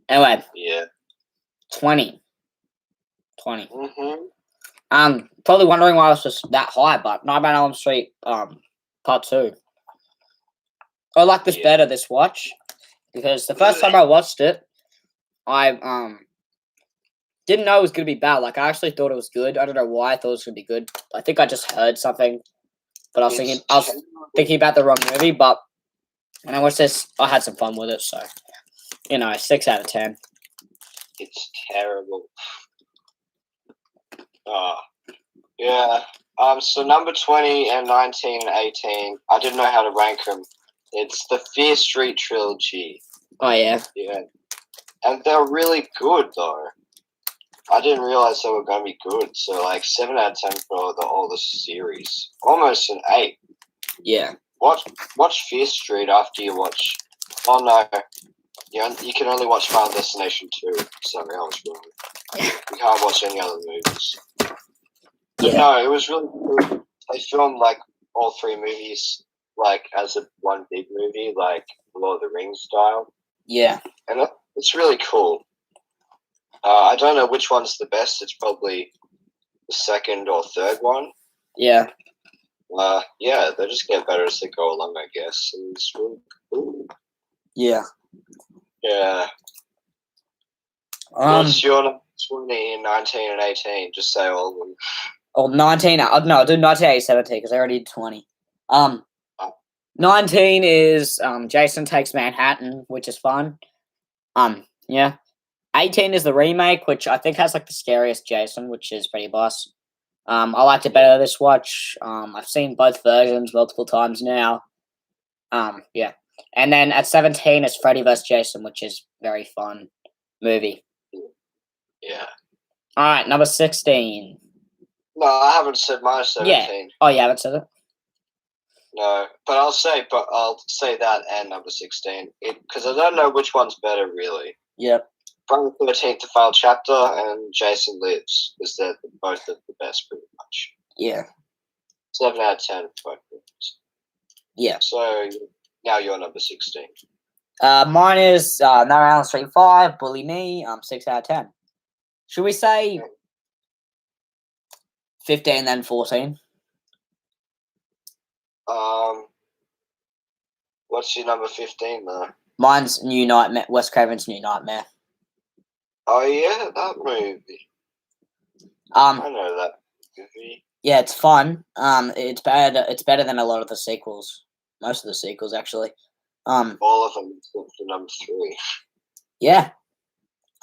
Anyway, Yeah. 20. Mm-hmm. Probably wondering why I was just that high, but Nightmare on Elm Street, part 2. I like this better this watch because the first time I watched it, I didn't know it was gonna be bad. Like I actually thought it was good. I don't know why I thought it was gonna be good. I think I just heard something, but I was thinking about the wrong movie. But when I watched this, I had some fun with it. So 6 out of 10. It's terrible. Yeah. So number 20 and 19 and 18, I didn't know how to rank them. It's the Fear Street trilogy. Oh yeah. Yeah. And they're really good though. I didn't realize they were going to be good. So like 7 out of 10 for all the series. Almost an 8. Yeah. Watch Fear Street after you watch. Oh no. You can only watch Final Destination 2. Sorry, I was wrong. You can't watch any other movies. Yeah. No, it was really cool. They filmed like all 3 movies like as one big movie, like Lord of the Rings style. Yeah. And it's really cool. I don't know which one's the best. It's probably the second or third one. Yeah. Yeah, they just get better as they go along, I guess. And it's really cool. Yeah. Yeah. What's your number 20, 19, and 18? Just say all of them. Oh, 19. No, I'll do 19, 17 because I already did 20. 19 is Jason Takes Manhattan, which is fun. Yeah. 18 is the remake, which I think has like the scariest Jason, which is pretty boss. I liked it better this watch. I've seen both versions multiple times now. Yeah. And then at 17 is Freddy vs. Jason, which is very fun movie. Yeah. All right, number 16. No, I haven't said my 17. Yeah. Oh, you haven't said it? No, but I'll say that and number 16 because I don't know which one's better really. Yep. Friday the 13th, the final chapter, and Jason Lives because they're both of the best pretty much. Yeah. 7 out of 10 for both movies. Yeah. So now you're number 16. Mine is Nightmare on Elm Street 5, Bully Me, 6 out of 10. Should we say 15, then 14. What's your number 15 though? Mine's New Nightmare. Wes Craven's New Nightmare. Oh yeah, that movie. I know that movie. Yeah, it's fun. It's bad. It's better than a lot of the sequels. Most of the sequels, actually. All of them except for number 3. Yeah.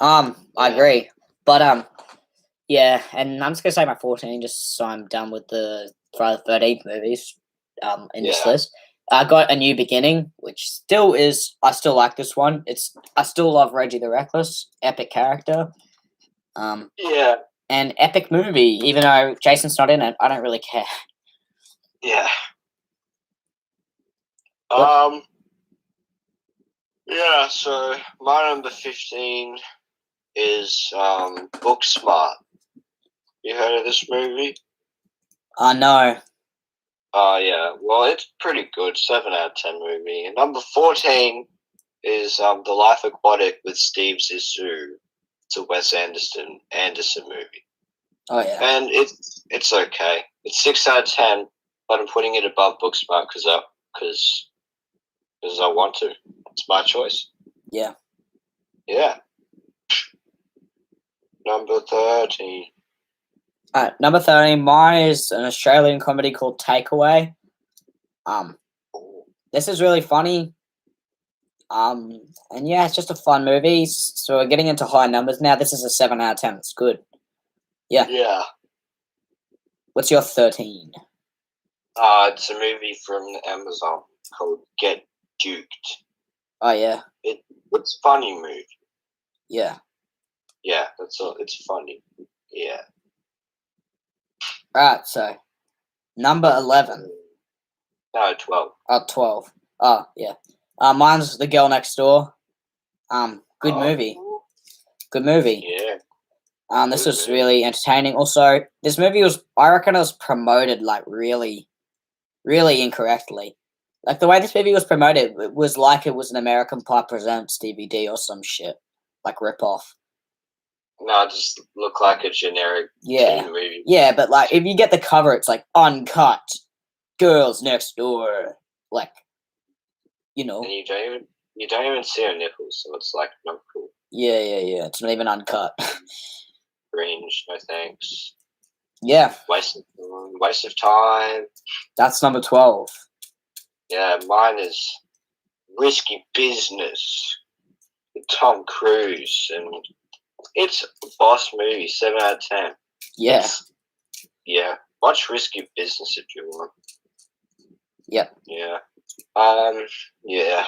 I agree. But yeah, and I'm just gonna say my 14, just so I'm done with the Friday the 13th movies. In this list, I got A New Beginning, which still is. I still like this one. I still love Reggie the Reckless, epic character. Yeah. An epic movie, even though Jason's not in it. I don't really care. Yeah. Yeah, so my number 15 is Booksmart. You heard of this movie? No. Yeah. Well, it's pretty good. 7 out of 10 movie. And number 14 is The Life Aquatic with Steve Zissou. It's a Wes Anderson movie. Oh yeah. And it's okay. It's 6 out of 10, but I'm putting it above Booksmart because I want to. It's my choice. Yeah. Yeah. Number 13. Number 13, mine is an Australian comedy called Takeaway. This is really funny. And yeah, it's just a fun movie. So we're getting into high numbers now. This is a 7 out of 10. It's good. Yeah. Yeah. What's your 13? It's a movie from Amazon called Get Duked. Oh yeah. It's a funny movie. Yeah. Yeah, that's all. It's funny. Yeah. Alright, so number 11. No, 12. 12. Oh yeah. Mine's The Girl Next Door. Good movie. Good movie. Yeah. This was really entertaining. Also, this movie I reckon it was promoted like really, really incorrectly. Like the way this movie was promoted, it was like it was an American Pie Presents DVD or some shit, like rip-off. No, it just looked like a generic teen movie. Yeah, but like if you get the cover, it's like uncut, Girls Next Door, like, you know. And you don't even see her nipples, so it's like not cool. Yeah. It's not even uncut. Cringe, no thanks. Yeah. Waste of time. That's number 12. Yeah, mine is Risky Business with Tom Cruise, and it's a boss movie, 7 out of 10. Yeah. Yeah. Watch Risky Business if you want. Yep. Yeah. Yeah.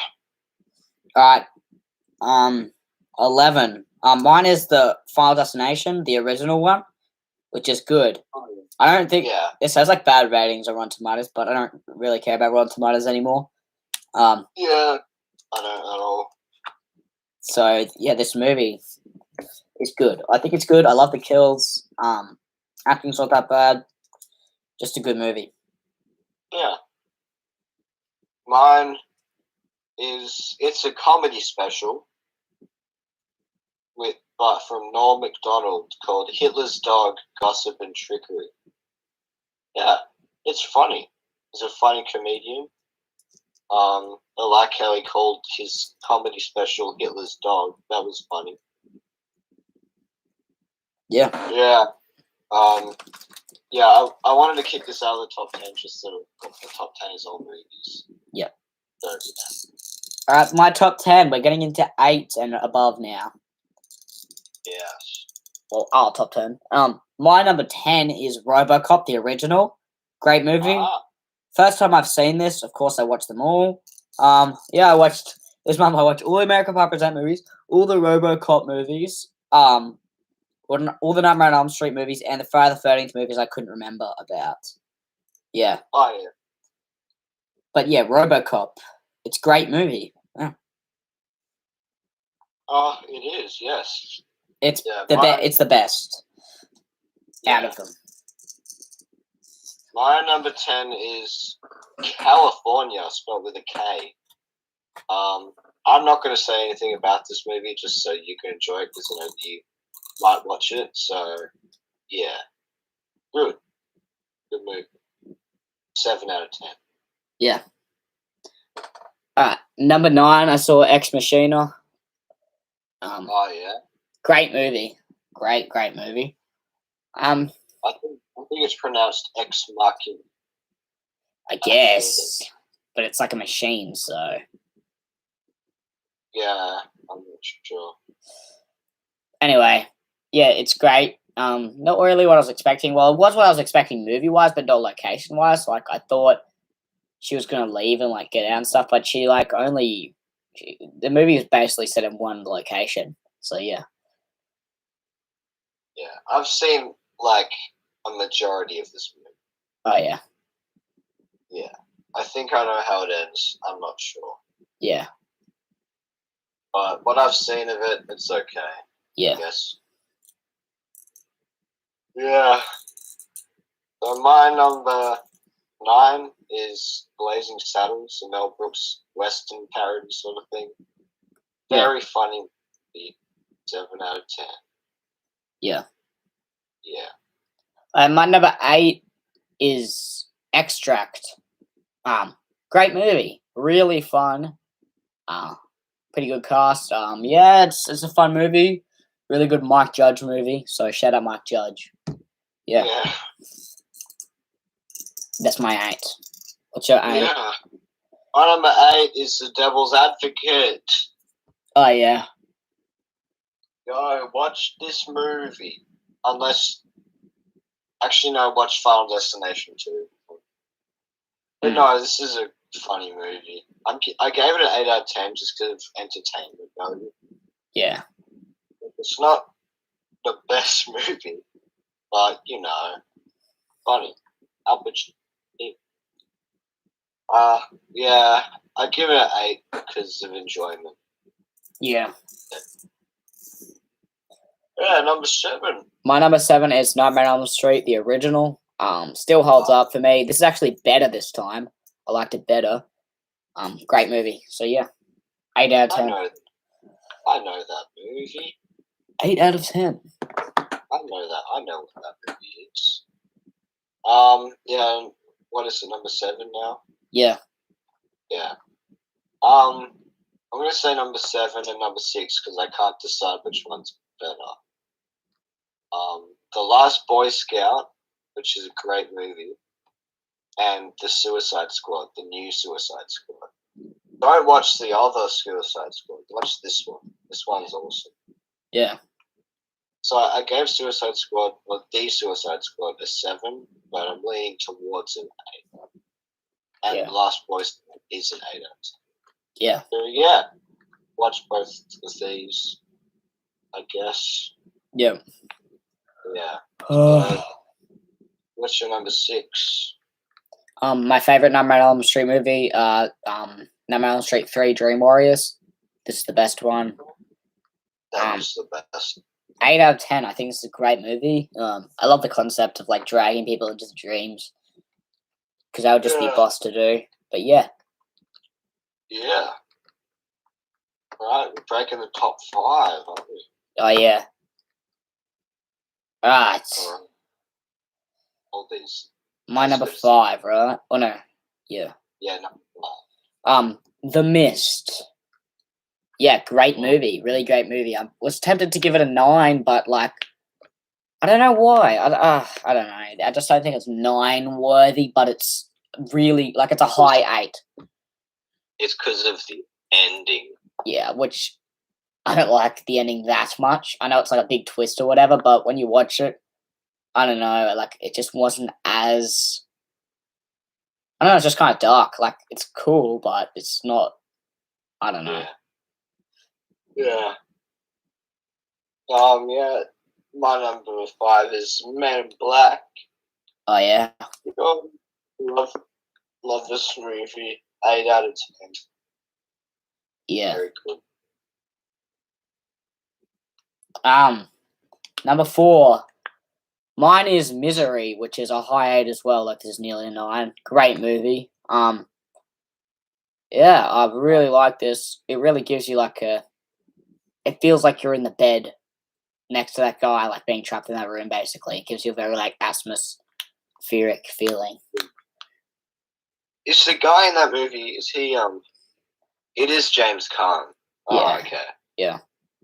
Alright. 11. Mine is The Final Destination, the original one, which is good. I don't think this has like bad ratings on Rotten Tomatoes, but I don't really care about Rotten Tomatoes anymore. Yeah, I don't at all. So yeah, this movie is good. I think it's good. I love the kills. Acting's not that bad. Just a good movie. Yeah. Mine it's a comedy special from Norm Macdonald called Hitler's Dog, Gossip and Trickery. Yeah, it's funny. He's a funny comedian. I like how he called his comedy special Hitler's Dog. That was funny. Yeah. Yeah. Yeah, I wanted to kick this out of the top 10 just so the top 10 is all movies. Yeah. So, yeah. Alright, my top 10. We're getting into 8 and above now. Yes. Well, our top 10. My number 10 is Robocop, the original. Great movie. First time I've seen this, of course I watched them all. Yeah, I watched this month. I watched all the American Pie Present movies, all the Robocop movies, all the Nightmare on Elm Street movies, and the Friday the 13th movies I couldn't remember about. Yeah. Oh yeah. But yeah, Robocop. It's a great movie. Yeah. Oh, it is. Yes. It's it's the best out of them. My number 10 is California, spelled with a K. I'm not going to say anything about this movie just so you can enjoy it because I know you might watch it. So, yeah. Good. Good movie. 7 out of 10. Yeah. Alright, number 9, I saw Ex Machina. Oh yeah. Great movie. Great movie. I think it's pronounced Ex Machina. I guess. But it's like a machine, so. Yeah, I'm not sure. Anyway, yeah, it's great. Not really what I was expecting. Well, it was what I was expecting movie-wise, but not location-wise. Like, I thought she was gonna leave and like get out and stuff, but she like only. The movie is basically set in one location, so yeah. Yeah, I've seen like a majority of this movie. Oh yeah. Yeah, I think I know how it ends. I'm not sure, Yeah. but what I've seen of it, it's okay. Yeah. I guess. Yeah. So my number 9 is Blazing Saddles, a Mel Brooks Western parody sort of thing. Very funny movie. 7 out of 10. Yeah. Yeah. My number 8 is Extract. Great movie, really fun. Pretty good cast. Yeah, it's a fun movie. Really good Mike Judge movie. So shout out Mike Judge. Yeah. That's my 8. What's your 8? Yeah. My number 8 is The Devil's Advocate. Oh yeah. Go watch this movie. Unless, actually, no, watch Final Destination 2. But no, this is a funny movie. I gave it an 8 out of 10 just because of entertainment value. Yeah. It's not the best movie, but funny. Yeah, I give it an 8 because of enjoyment. Yeah. Yeah, number 7. My number 7 is Nightmare on Elm Street, the original. Still holds up for me. This is actually better this time. I liked it better. Great movie. So yeah, 8 out of 10. I know that movie. 8 out of 10. I know that. I know what that movie is. Yeah. What is it? Number 7 now. Yeah. Yeah. I'm gonna say number 7 and number 6 because I can't decide which one's better. The Last Boy Scout, which is a great movie, and The Suicide Squad, the new Suicide Squad. Don't watch the other Suicide Squad. Watch this one. This one's awesome. Yeah. So I gave Suicide Squad, or The Suicide Squad, a 7, but I'm leaning towards an 8. And The Last Boy Scout is an 8 out of 10. Yeah. So yeah, watch both of these, I guess. Yeah. Yeah. What's your number 6? My favorite Nightmare on Elm Street movie, Nightmare on Elm Street 3, Dream Warriors. This is the best one. That is the best. 8 out of 10. I think it's a great movie. I love the concept of like dragging people into the dreams, because that would just be boss to do. But yeah. Yeah. Right, we're breaking the top 5, aren't we? Oh yeah. Right. All these. My number 5, right? Oh no. Yeah. Yeah, number 5. The Mist. Yeah, great movie. Really great movie. I was tempted to give it a 9, but like, I don't know why. I don't know. I just don't think it's 9 worthy, but it's really like it's a high 8. It's because of the ending. Yeah, which I don't like the ending that much. I know it's like a big twist or whatever, but when you watch it, I don't know, like it just wasn't as. I don't know, it's just kind of dark. Like it's cool, but it's not. I don't know. Yeah. Yeah. My number 5 is Men in Black. Oh yeah. Love this movie. 8 out of 10. Yeah. Very cool. Number 4. Mine is Misery, which is a high 8 as well. Like this is nearly a 9. Great movie. Yeah, I really like this. It really gives you like a. It feels like you're in the bed next to that guy, like being trapped in that room. Basically, it gives you a very like Asmus atmospheric feeling. Is the guy in that movie? Is he? It is James Caan. Yeah. Oh, okay. Yeah.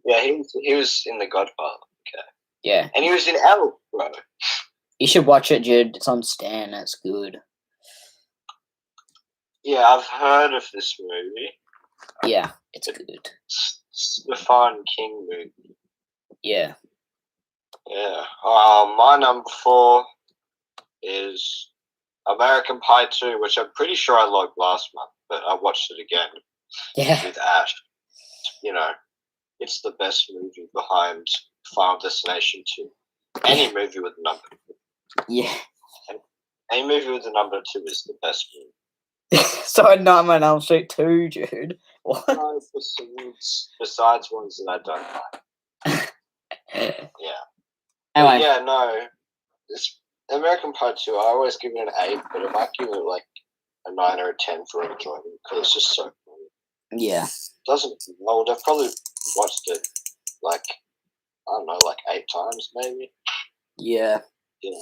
Yeah, he was in The Godfather. Okay. Yeah. And he was in Elm, bro. You should watch it, dude. It's on Stan. It's good. Yeah, I've heard of this movie. Yeah, it's good. Stefan King movie. Yeah. Yeah. My number 4 is American Pie 2, which I'm pretty sure I logged last month, but I watched it again Yeah. with Ash. You know, it's the best movie behind Final Destination 2. Any movie with a number. Yeah. Any movie with a number 2 is the best movie. So Nightmare on Elm Street 2, dude. What? No, besides ones that I don't like. Yeah. Anyway. But yeah, no. This American Pie 2, I always give it an 8, but I might give it like a 9 or a 10 for enjoyment because it's just so funny. Yeah. I've probably watched it like, I don't know, like 8 times maybe. Yeah. Yeah.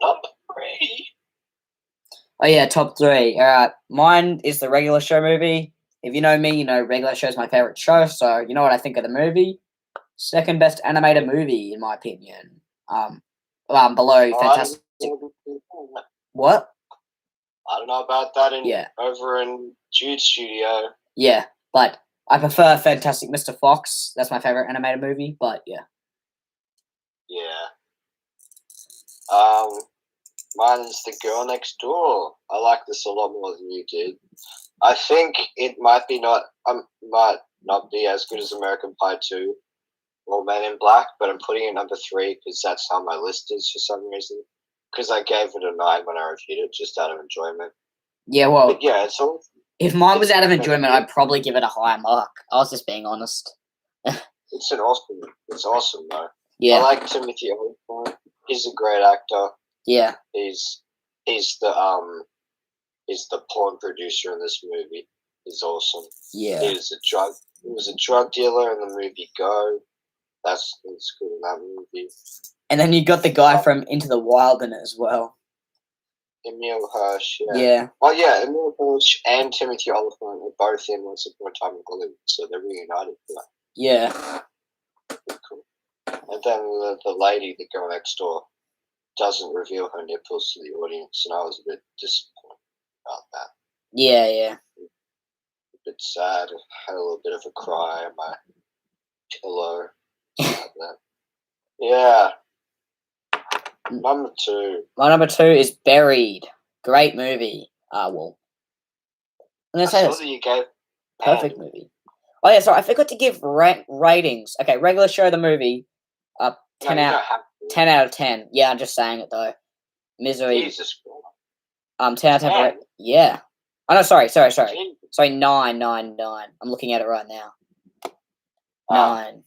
Number 3. Oh yeah, top 3. Alright, mine is the Regular Show movie. If you know me, you know Regular Show is my favorite show, so you know what I think of the movie. Second best animated movie, in my opinion. Below Fantastic. What? I don't know about that over in Jude's studio. Yeah, but I prefer Fantastic Mr. Fox. That's my favorite animated movie, but yeah. Yeah. Mine is The Girl Next Door. I like this a lot more than you did. I think it might not be as good as American Pie 2 or Men in Black, but I'm putting it number 3 because that's how my list is for some reason. Because I gave it a 9 when I reviewed it, just out of enjoyment. Yeah, well, but yeah, it's all. If mine was out of enjoyment, I'd probably give it a higher mark. I was just being honest. It's awesome though. Yeah. I like Timothy Olyphant. He's a great actor. Yeah. He's the porn producer in this movie. He's awesome. Yeah. He was a drug dealer in the movie Go. That's good in that movie. And then you got the guy from Into the Wild in it as well. Emil Hirsch, yeah. Yeah. Oh yeah, Emil Hirsch and Timothy Olyphant are both in Once Upon a Time in Hollywood, so they're reunited for that. Yeah. Cool. And then the lady, the girl next door, doesn't reveal her nipples to the audience, and I was a bit disappointed about that. Yeah. A bit sad. I had a little bit of a cry on my pillow. Like that. Yeah. Number 2. My number 2 is Buried. Great movie. Well. I'm gonna say this. That you gave perfect movie. Oh yeah, sorry, I forgot to give ratings. Okay, Regular Show the movie. 10 out of 10. Yeah, I'm just saying it though. Misery. Jesus. 10 out of 10. Yeah. Oh no, sorry. Sorry, 9. I'm looking at it right now. 9.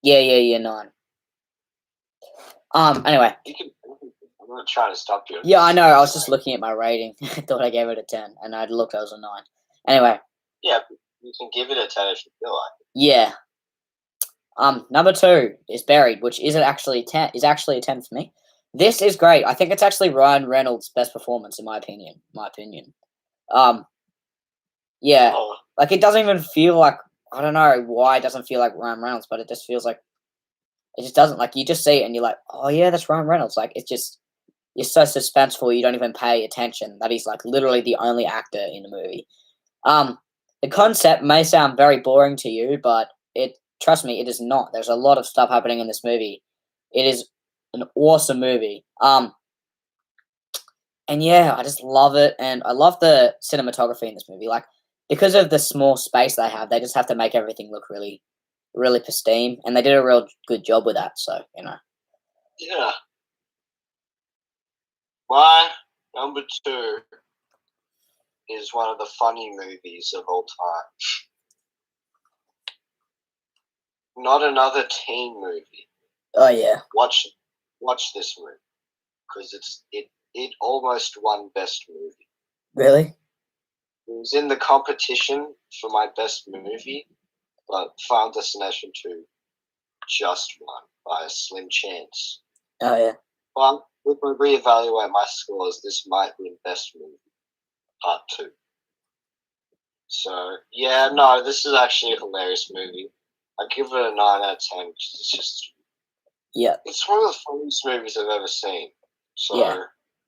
Yeah, 9. Anyway. I'm not trying to stop you. Yeah, I know. I was just looking at my rating. I thought I gave it a 10, and I looked. I was a 9. Anyway. Yeah, you can give it a 10 if you feel like it. Yeah. Number 2 is Buried, which isn't actually 10. Is actually a 10 for me. This is great. I think it's actually Ryan Reynolds' best performance, in my opinion. Yeah. Oh. Like it doesn't even feel like, I don't know why it doesn't feel like Ryan Reynolds, but it just feels like it just doesn't. Like you just see it and you're like, oh yeah, that's Ryan Reynolds. Like it's just you're so suspenseful you don't even pay attention that he's like literally the only actor in the movie. The concept may sound very boring to you, but trust me, it is not. There's a lot of stuff happening in this movie. It is an awesome movie. And yeah, I just love it, and I love the cinematography in this movie. Like because of the small space they have, they just have to make everything look really, really pristine, and they did a real good job with that. So Yeah. My number 2 is one of the funny movies of all time. Not another teen movie. Oh yeah. Watch this movie because it almost won best movie. Really? It was in the competition for my best movie, but Final Destination 2 just won by a slim chance. Oh yeah. Well, with my reevaluate my scores, this might be best movie, part 2. So, yeah, no, this is actually a hilarious movie. I give it a 9 out of 10 because it's just, Yeah. it's one of the funniest movies I've ever seen. So,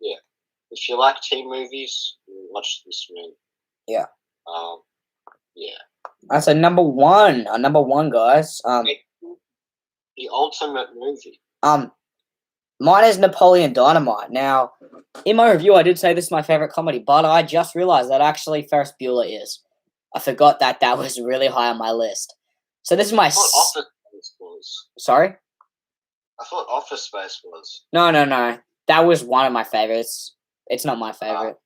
Yeah. if you like teen movies, watch this movie. Yeah. Yeah. That's a number one. A number one, guys. The ultimate movie. Mine is Napoleon Dynamite. Now, in my review, I did say this is my favorite comedy, but I just realized that actually Ferris Bueller is. I forgot that was really high on my list. So this is my. I thought Office Space was. Sorry? I thought Office Space was. No. That was one of my favorites. It's not my favorite.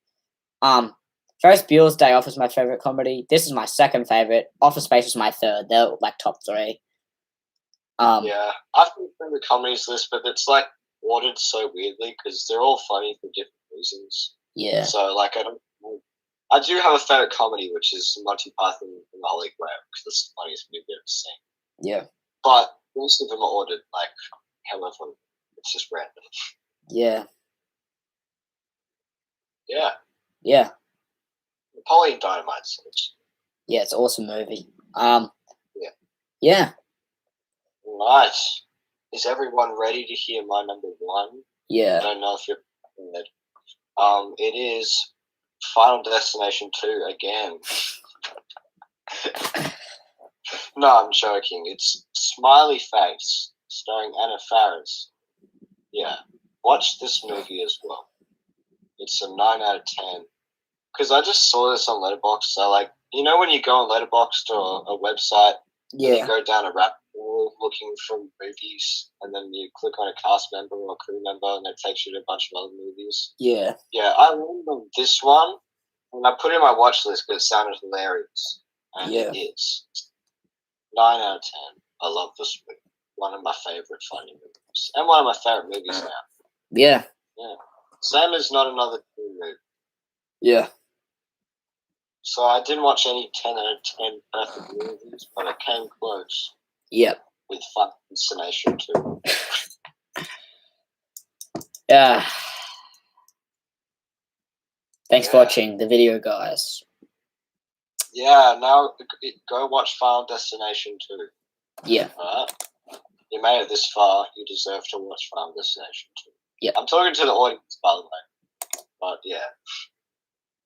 Ferris Bueller's Day Off is my favorite comedy. This is my second favorite. Office Space is my third. They're like top 3. Yeah, I've been through the comedies list, but it's like ordered so weirdly because they're all funny for different reasons. Yeah. So like I do have a favorite comedy, which is Monty Python and the Holy Grail, because it's the funniest movie I've ever seen. Yeah. But most of them are ordered like however, it's just random. Yeah. Yeah. Yeah. Napoleon Dynamite's. Yeah, it's an awesome movie. Yeah. Yeah. Right. Is everyone ready to hear my number 1? Yeah. I don't know if you're prepared. It is Final Destination 2 again. No, I'm joking. It's Smiley Face, starring Anna Faris. Yeah. Watch this movie as well. It's a 9 out of 10. Because I just saw this on Letterboxd. So, like, you know when you go on Letterboxd or a website, and you go down a rabbit hole looking for movies, and then you click on a cast member or a crew member, and it takes you to a bunch of other movies. Yeah. Yeah, I landed on this one, and I put it in my watch list because it sounded hilarious. And it is. 9 out of 10. I love this movie. One of my favorite funny movies. And one of my favorite movies now. Yeah. Yeah. Same as Not Another Teen Movie. Yeah. So I didn't watch any 10 out of 10 perfect movies, but I came close. Yep. With Final Destination 2. Yeah. Thanks for watching the video, guys. Yeah, now go watch Final Destination 2. Yeah. Alright? You made it this far, you deserve to watch Final Destination 2. Yeah. I'm talking to the audience, by the way. But yeah.